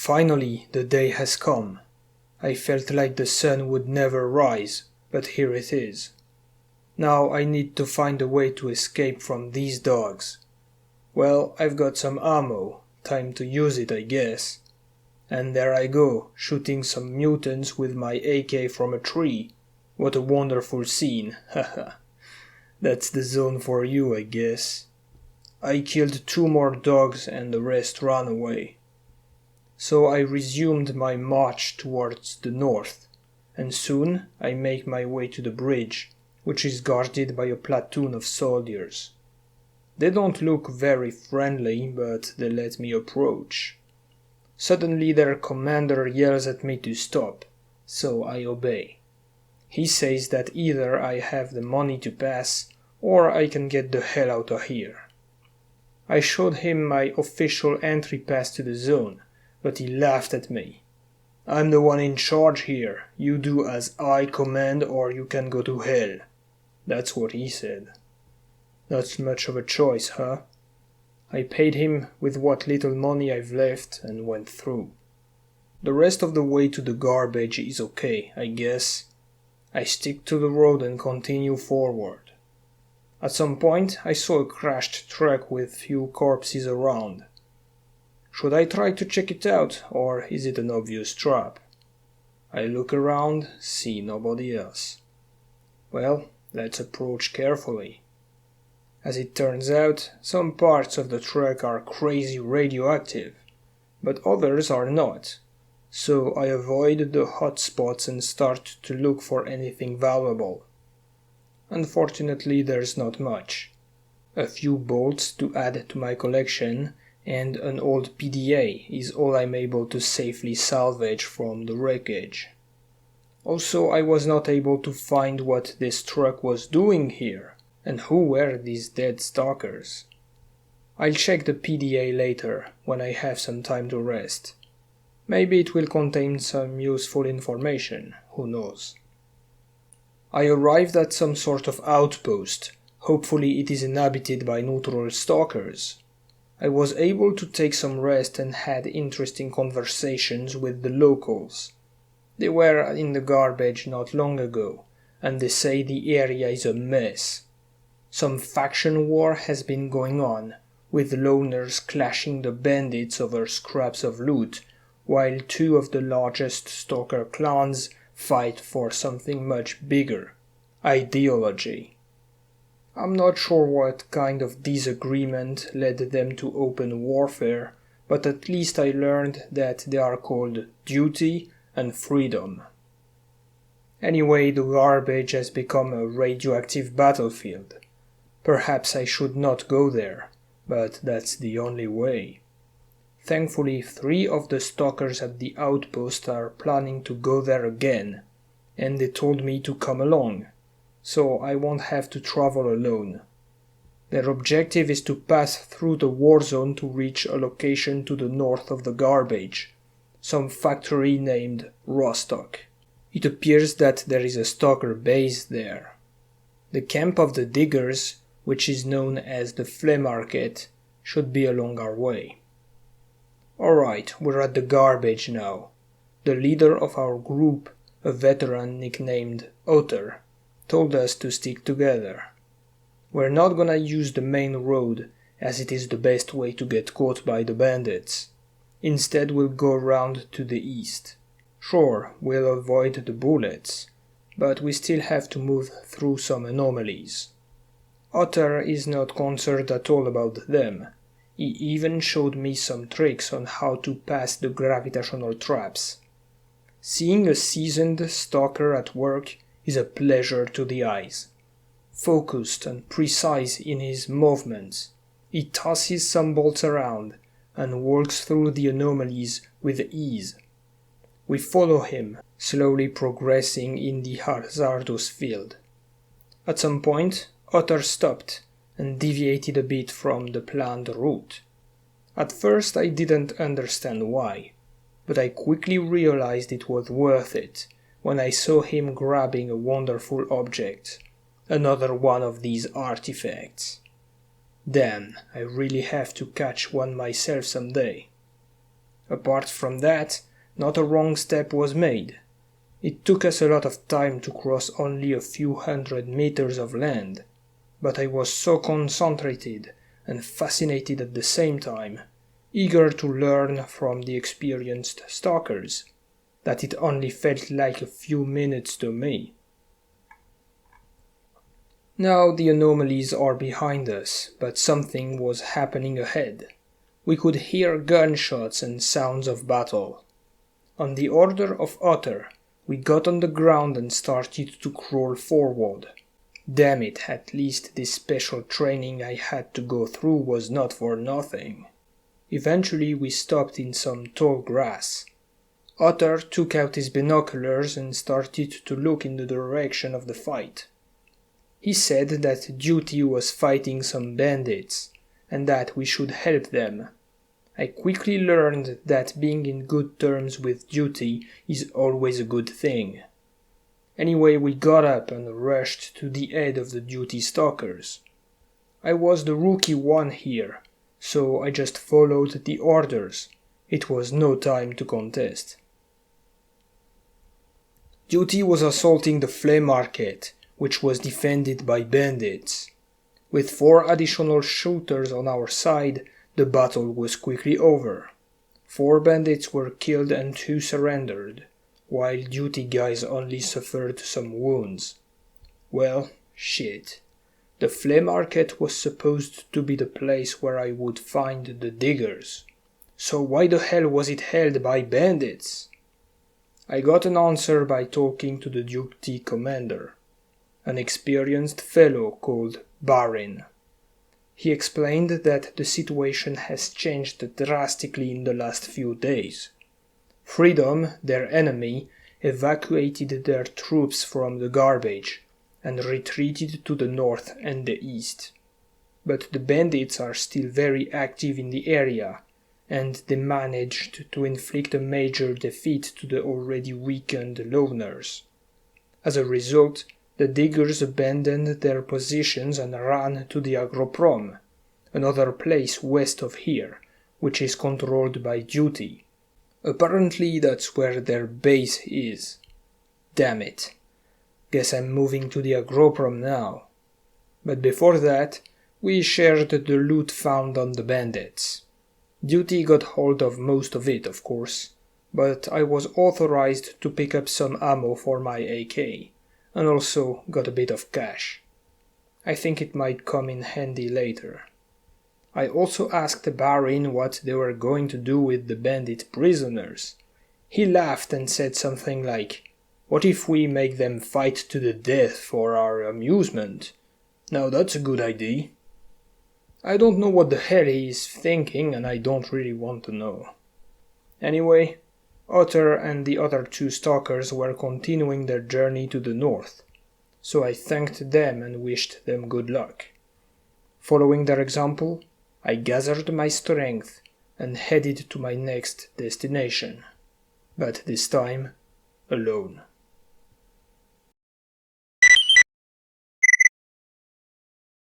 Finally, the day has come. I felt like the sun would never rise, but here it is. Now I need to find a way to escape from these dogs. Well, I've got some ammo, time to use it I guess. And there I go, shooting some mutants with my AK from a tree. What a wonderful scene, haha. That's the zone for you I guess. I killed 2 more dogs and the rest ran away. So I resumed my march towards the north, and soon I make my way to the bridge, which is guarded by a platoon of soldiers. They don't look very friendly, but they let me approach. Suddenly their commander yells at me to stop, so I obey. He says that either I have the money to pass, or I can get the hell out of here. I showed him my official entry pass to the zone, but he laughed at me. I'm the one in charge here, you do as I command or you can go to hell. That's what he said. Not much of a choice, huh? I paid him with what little money I've left and went through. The rest of the way to the garbage is okay, I guess. I stick to the road and continue forward. At some point I saw a crashed truck with few corpses around. Should I try to check it out, or is it an obvious trap? I look around, see nobody else. Well, let's approach carefully. As it turns out, some parts of the truck are crazy radioactive, but others are not, so I avoid the hot spots and start to look for anything valuable. Unfortunately, there's not much. A few bolts to add to my collection, and an old PDA is all I'm able to safely salvage from the wreckage. Also, I was not able to find what this truck was doing here, and who were these dead stalkers. I'll check the PDA later, when I have some time to rest. Maybe it will contain some useful information, who knows. I arrived at some sort of outpost. Hopefully it is inhabited by neutral stalkers. I was able to take some rest and had interesting conversations with the locals. They were in the garbage not long ago, and they say the area is a mess. Some faction war has been going on, with loners clashing the bandits over scraps of loot, while 2 of the largest stalker clans fight for something much bigger: ideology. I'm not sure what kind of disagreement led them to open warfare, but at least I learned that they are called duty and freedom. Anyway, the garbage has become a radioactive battlefield. Perhaps I should not go there, but that's the only way. Thankfully, 3 of the stalkers at the outpost are planning to go there again, and they told me to come along, so I won't have to travel alone. Their objective is to pass through the war zone to reach a location to the north of the garbage, some factory named Rostock. It appears that there is a stalker base there. The camp of the diggers, which is known as the flea market, should be along our way. Alright, we're at the garbage now. The leader of our group, a veteran nicknamed Otter, told us to stick together. We're not gonna use the main road, as it is the best way to get caught by the bandits. Instead, we'll go around to the east. Sure, we'll avoid the bullets, but we still have to move through some anomalies. Otter is not concerned at all about them. He even showed me some tricks on how to pass the gravitational traps. Seeing a seasoned stalker at work is a pleasure to the eyes. Focused and precise in his movements, he tosses some bolts around and walks through the anomalies with ease. We follow him, slowly progressing in the hazardous field. At some point, Otter stopped and deviated a bit from the planned route. At first I didn't understand why, but I quickly realized it was worth it when I saw him grabbing a wonderful object, another one of these artifacts. Damn, I really have to catch one myself someday. Apart from that, not a wrong step was made. It took us a lot of time to cross only a few 100 meters of land, but I was so concentrated and fascinated at the same time, eager to learn from the experienced stalkers, that it only felt like a few minutes to me. Now the anomalies are behind us, but something was happening ahead. We could hear gunshots and sounds of battle. On the order of S.T.A.L.K.E.R, we got on the ground and started to crawl forward. Damn it, at least this special training I had to go through was not for nothing. Eventually we stopped in some tall grass. S.T.A.L.K.E.R took out his binoculars and started to look in the direction of the fight. He said that Duty was fighting some bandits, and that we should help them. I quickly learned that being in good terms with Duty is always a good thing. Anyway, we got up and rushed to the aid of the Duty stalkers. I was the rookie one here, so I just followed the orders. It was no time to contest. Duty was assaulting the flea market, which was defended by bandits. With 4 additional shooters on our side, the battle was quickly over. 4 bandits were killed and 2 surrendered, while Duty guys only suffered some wounds. Well, shit. The flea market was supposed to be the place where I would find the diggers. So why the hell was it held by bandits? I got an answer by talking to the Duty commander, an experienced fellow called Barin. He explained that the situation has changed drastically in the last few days. Freedom, their enemy, evacuated their troops from the garbage and retreated to the north and the east. But the bandits are still very active in the area, and they managed to inflict a major defeat to the already weakened loners. As a result, the diggers abandoned their positions and ran to the Agroprom, another place west of here, which is controlled by Duty. Apparently that's where their base is. Damn it. Guess I'm moving to the Agroprom now. But before that, we shared the loot found on the bandits. Duty got hold of most of it, of course, but I was authorized to pick up some ammo for my AK, and also got a bit of cash. I think it might come in handy later. I also asked Barin what they were going to do with the bandit prisoners. He laughed and said something like, "What if we make them fight to the death for our amusement? Now that's a good idea." I don't know what the hell he is thinking, and I don't really want to know. Anyway, S.T.A.L.K.E.R and the other 2 stalkers were continuing their journey to the north, so I thanked them and wished them good luck. Following their example, I gathered my strength and headed to my next destination, but this time alone.